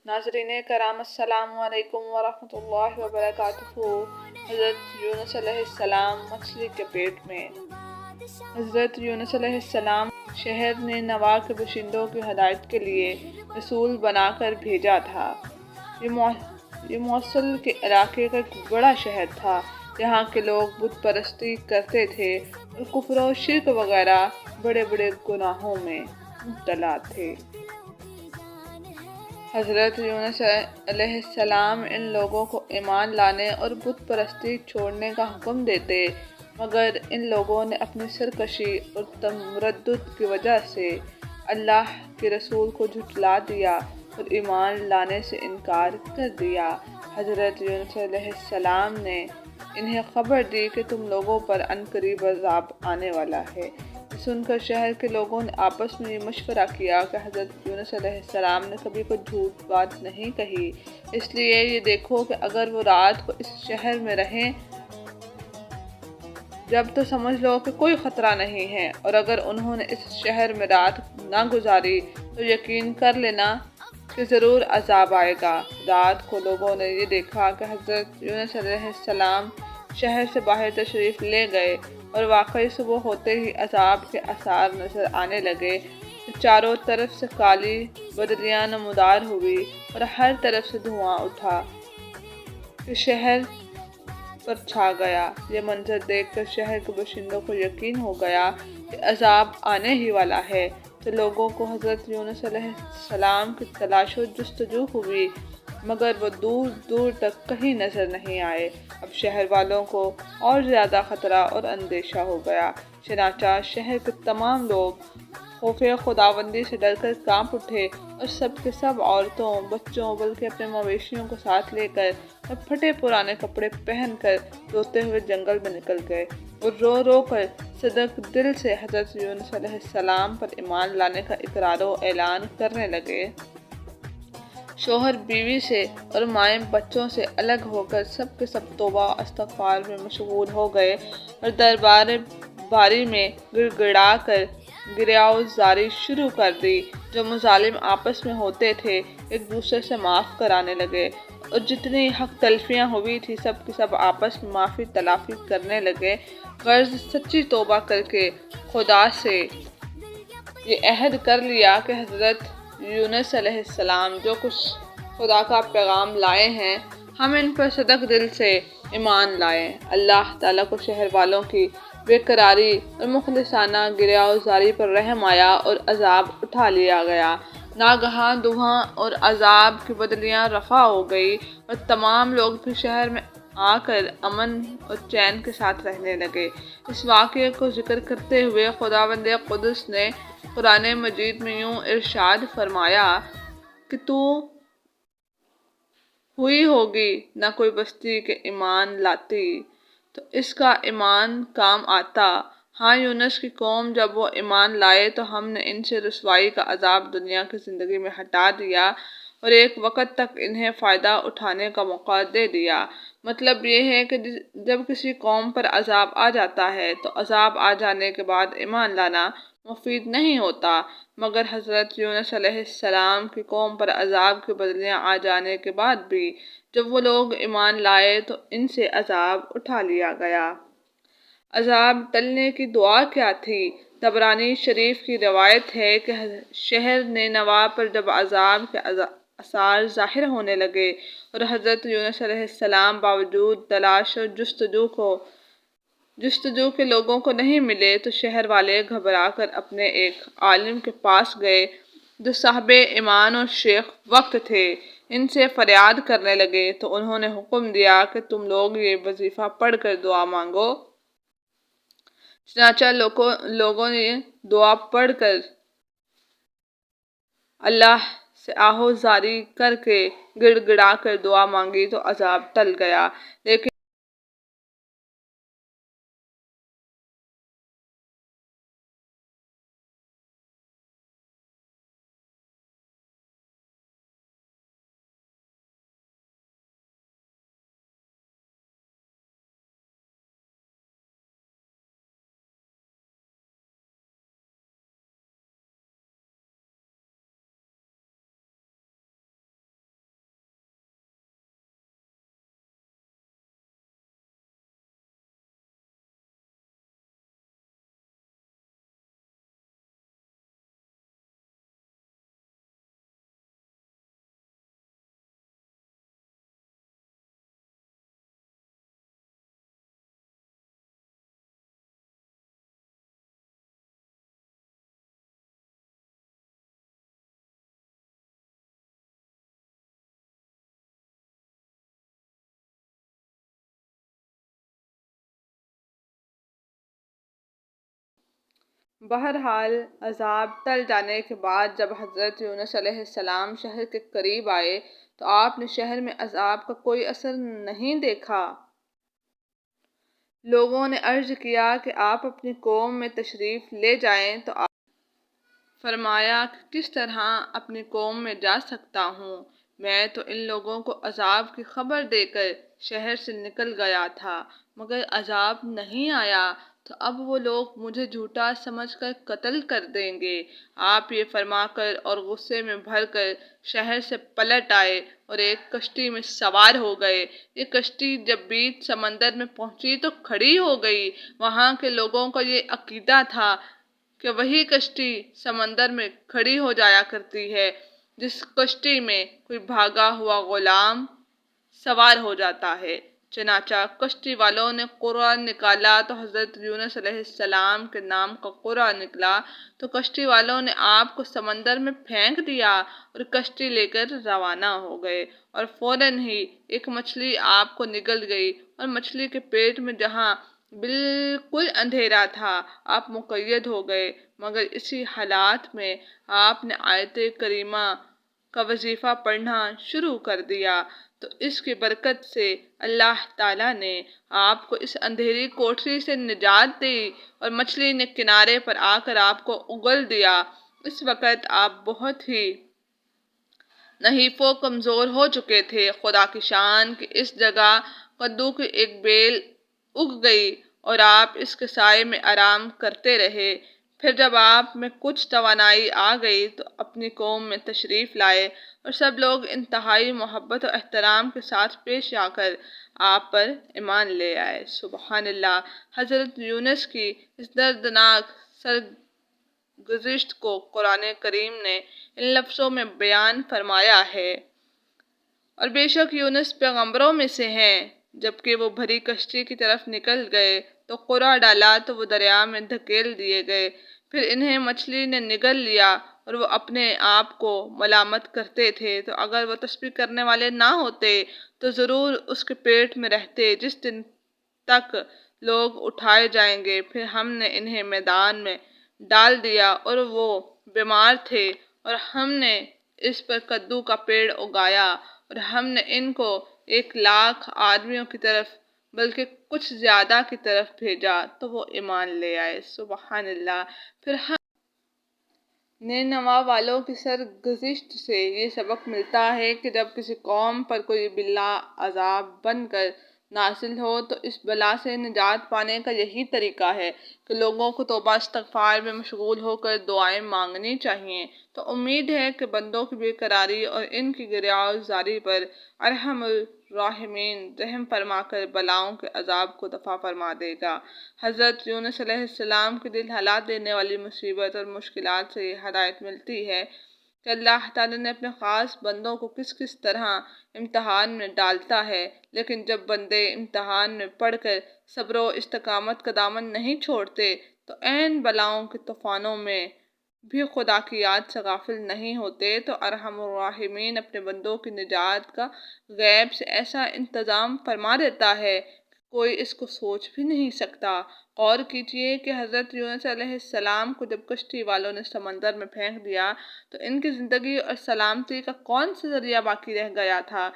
नाज़रीन कराम अस्सलाम वालेकुम वरहमतुल्लाहि वबरकातुहू। हज़रत यूनुस अलैहिस्सलाम मछली के पेट में। हज़रत यूनुस अलैहिस्सलाम शहर ने नवा के बशिंदों की हदायत के लिए रसूल बनाकर भेजा था। ये मौसल के इलाके का एक बड़ा शहर था। यहाँ के लोग बुत परस्ती करते थे और कुफ्र और शिर्क वगैरह बड़े बड़े गुनाहों में मुब्तला थे। हज़रत यूनुस अलैहिस्सलाम इन लोगों को ईमान लाने और बुत परस्ती छोड़ने का हुक्म देते, मगर इन लोगों ने अपनी सरकशी और तमरद्दुद की वजह से अल्लाह के रसूल को झुठला दिया और ईमान लाने से इनकार कर दिया। हज़रत यूनुस अलैहिस्सलाम ने इन्हें खबर दी कि तुम लोगों पर अनकरीब अज़ाब आने वाला है। सुनकर शहर के लोगों ने आपस में ये मशवरा किया कि हज़रत यूनुस अलैहिस्सलाम ने कभी कोई झूठ बात नहीं कही, इसलिए ये देखो कि अगर वो रात को इस शहर में रहें जब तो समझ लो कि कोई ख़तरा नहीं है, और अगर उन्होंने इस शहर में रात ना गुजारी तो यकीन कर लेना कि ज़रूर अज़ाब आएगा। रात को लोगों ने ये देखा कि हज़रत यूनुस अलैहिस्सलाम शहर से बाहर तशरीफ़ ले गए और वाकई सुबह होते ही अज़ाब के आसार नज़र आने लगे। तो चारों तरफ से काली बदलियाँ नमूदार हुई और हर तरफ से धुआं उठा कि शहर पर छा गया। ये मंजर देखकर शहर के बाशिंदों को यकीन हो गया कि अज़ाब आने ही वाला है। तो लोगों को हज़रत यूनुस अलैहिस्सलाम की तलाश व जुस्तजू हुई, मगर वो दूर दूर तक कहीं नज़र नहीं आए। अब शहर वालों को और ज़्यादा ख़तरा और अंदेशा हो गया। चनाचा शहर के तमाम लोग खौफ़े खुदाबंदी से डरकर कांप उठे और सब के सब औरतों, बच्चों, बल्कि अपने मवेशियों को साथ लेकर और फटे पुराने कपड़े पहनकर रोते हुए जंगल में निकल गए और रो रो कर सदक दिल से हज़रत यूनुस अलैहिस्सलाम पर ईमान लाने का इकरार व ऐलान करने लगे। शोहर बीवी से और माएँ बच्चों से अलग होकर सब के सब तौबा इस्तग़फ़ार में मशगूल हो गए और दरबार बारी में गिड़गिड़ा कर गिरयावज़ारी शुरू कर दी। जो मुज़ालिम आपस में होते थे एक दूसरे से माफ़ कराने लगे और जितनी हक तलफियाँ हुई थी सब के सब आपस में माफ़ी तलाफ़ी करने लगे। गर्ज सच्ची तौबा करके खुदा से ये अहद कर लिया कि हज़रत यूनुस अलैहिस्सलाम जो कुछ खुदा का पैगाम लाए हैं हम इन पर सदक दिल से ईमान लाएं। अल्लाह ताला को शहर वालों की बेकरारी और मुखलिसाना गिरयावज़ारी पर रहम आया और अज़ाब उठा लिया गया। नागहां धुआं और अज़ाब की बदलियाँ रफ़ा हो गई और तमाम लोग फिर शहर में आकर अमन और चैन के साथ रहने लगे। इस वाक़े को जिक्र करते हुए खुदावंद कुद्दुस ने कुरान मजीद में यूँ इरशाद फरमाया कि तू हुई होगी न कोई बस्ती के ईमान लाती तो इसका ईमान काम आता। हाँ, यूनुस की कौम जब वो ईमान लाए तो हमने इनसे रुसवाई का अजाब दुनिया की ज़िंदगी में हटा दिया और एक वक़्त तक इन्हें फ़ायदा उठाने का मौका दे दिया। मतलब ये है कि जब किसी कौम पर अजाब आ जाता है तो अजाब आ जाने के बाद ईमान लाना मुफीद नहीं होता, मगर हज़रत यूनुस अलैहिस्सलाम की कौम पर अजाब की बदलियाँ आ जाने के बाद भी जब वो लोग ईमान लाए तो इनसे अजाब उठा लिया गया। अजाब टलने की दुआ क्या थी? तबरानी शरीफ की रवायत है कि शहर ने नवा पर जब अजाब के आसार ज़ाहिर होने लगे और हज़रत यूनुस अलैहिस्सलाम बावजूद तलाश और जुस्तजू के लोगों को नहीं मिले तो शहर वाले घबरा कर अपने एक आलिम के पास गए जो साहबे ईमान और शेख वक्त थे। इनसे फरियाद करने लगे तो उन्होंने हुक्म दिया कि तुम लोग ये वजीफ़ा पढ़ कर दुआ मांगो। चनाचा लोगों ने दुआ पढ़ कर अल्लाह से आहोज़ारी करके गिड़गिड़ा कर दुआ मांगी तो अजाब टल गया। लेकिन بہرحال عذاب ٹل جانے کے بعد جب حضرت یونس علیہ السلام شہر کے قریب آئے تو آپ نے شہر میں عذاب کا کوئی اثر نہیں دیکھا۔ لوگوں نے عرض کیا کہ آپ اپنی قوم میں تشریف لے جائیں تو آپ فرمایا کہ کس طرح اپنی قوم میں جا سکتا ہوں، میں تو ان لوگوں کو عذاب کی خبر دے کر شہر سے نکل گیا تھا مگر عذاب نہیں آیا، تو اب وہ لوگ مجھے جھوٹا سمجھ کر قتل کر دیں گے۔ آپ یہ فرما کر اور غصے میں بھر کر شہر سے پلٹ آئے اور ایک کشتی میں سوار ہو گئے۔ یہ کشتی جب بیچ سمندر میں پہنچی تو کھڑی ہو گئی۔ وہاں کے لوگوں کا یہ عقیدہ تھا کہ وہی کشتی سمندر میں کھڑی ہو جایا کرتی ہے جس کشتی میں کوئی بھاگا ہوا غلام سوار ہو جاتا ہے۔ چنانچہ کشتی والوں نے قرعہ نکالا تو حضرت یونس علیہ السلام کے نام کا قرعہ نکلا، تو کشتی والوں نے آپ کو سمندر میں پھینک دیا اور کشتی لے کر روانہ ہو گئے، اور فوراً ہی ایک مچھلی آپ کو نگل گئی اور مچھلی کے پیٹ میں جہاں بالکل اندھیرا تھا آپ مقید ہو گئے، مگر اسی حالات میں آپ نے آیت کریمہ کا وظیفہ پڑھنا شروع کر دیا، تو اس کی برکت سے اللہ تعالیٰ نے آپ کو اس اندھیری کوٹری سے نجات دی اور مچھلی نے کنارے پر آ کر آپ کو اگل دیا۔ اس وقت آپ بہت ہی نحیف و کمزور ہو چکے تھے۔ خدا کی شان کہ اس جگہ کدو کی ایک بیل اگ گئی اور آپ اس کے سائے میں آرام کرتے رہے۔ پھر جب آپ میں کچھ توانائی آ گئی تو اپنی قوم میں تشریف لائے اور سب لوگ انتہائی محبت و احترام کے ساتھ پیش آ کر آپ پر ایمان لے آئے۔ سبحان اللہ۔ حضرت یونس کی اس دردناک سرگزشت کو قرآن کریم نے ان لفظوں میں بیان فرمایا ہے، اور بے شک یونس پیغمبروں میں سے ہیں، جبکہ وہ بھری کشتی کی طرف نکل گئے تو قرعہ ڈالا تو وہ دریا میں دھکیل دیے گئے، پھر انہیں مچھلی نے نگل لیا اور وہ اپنے آپ کو ملامت کرتے تھے، تو اگر وہ تسبیح کرنے والے نہ ہوتے تو ضرور اس کے پیٹ میں رہتے جس دن تک لوگ اٹھائے جائیں گے۔ پھر ہم نے انہیں میدان میں ڈال دیا اور وہ بیمار تھے، اور ہم نے اس پر کدو کا پیڑ اگایا اور ہم نے ان کو 1,00,000 آدمیوں کی طرف بلکہ کچھ زیادہ کی طرف بھیجا تو وہ ایمان لے آئے۔ سبحان اللہ۔ پھر ہم نینوا والوں کی سرگزشت سے یہ سبق ملتا ہے کہ جب کسی قوم پر کوئی بلا عذاب بن کر نازل ہو تو اس بلا سے نجات پانے کا یہی طریقہ ہے کہ لوگوں کو توبہ استغفار میں مشغول ہو کر دعائیں مانگنی چاہیے۔ تو امید ہے کہ بندوں کی بے قراری اور ان کی گریہ زاری پر ارحم الراحمین رحم فرما کر بلاؤں کے عذاب کو دفع فرما دے گا۔ حضرت یونس علیہ السلام کی دل ہلا دینے والی مصیبت اور مشکلات سے یہ ہدایت ملتی ہے کہ اللہ تعالیٰ نے اپنے خاص بندوں کو کس طرح امتحان میں ڈالتا ہے، لیکن جب بندے امتحان میں پڑھ کر صبر و استقامت کا دامن نہیں چھوڑتے تو عین بلاؤں کے طوفانوں میں بھی خدا کی یاد سے غافل نہیں ہوتے، تو ارحم الراحمین اپنے بندوں کی نجات کا غیب سے ایسا انتظام فرما دیتا ہے کہ کوئی اس کو سوچ بھی نہیں سکتا۔ غور کیجئے کہ حضرت یونس علیہ السلام کو جب کشتی والوں نے سمندر میں پھینک دیا تو ان کی زندگی اور سلامتی کا کون سا ذریعہ باقی رہ گیا تھا،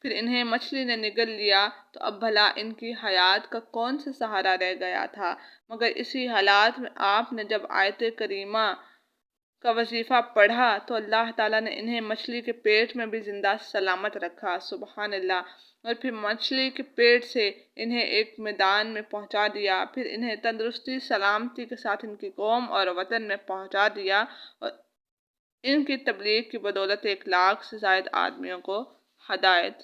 پھر انہیں مچھلی نے نگل لیا تو اب بھلا ان کی حیات کا کون سا سہارا رہ گیا تھا، مگر اسی حالات میں آپ نے جب آیت کریمہ کا وظیفہ پڑھا تو اللہ تعالیٰ نے انہیں مچھلی کے پیٹ میں بھی زندہ سلامت رکھا۔ سبحان اللہ۔ اور پھر مچھلی کے پیٹ سے انہیں ایک میدان میں پہنچا دیا، پھر انہیں تندرستی سلامتی کے ساتھ ان کی قوم اور وطن میں پہنچا دیا، اور ان کی تبلیغ کی بدولت 1,00,000 سے زائد آدمیوں کو ہدایت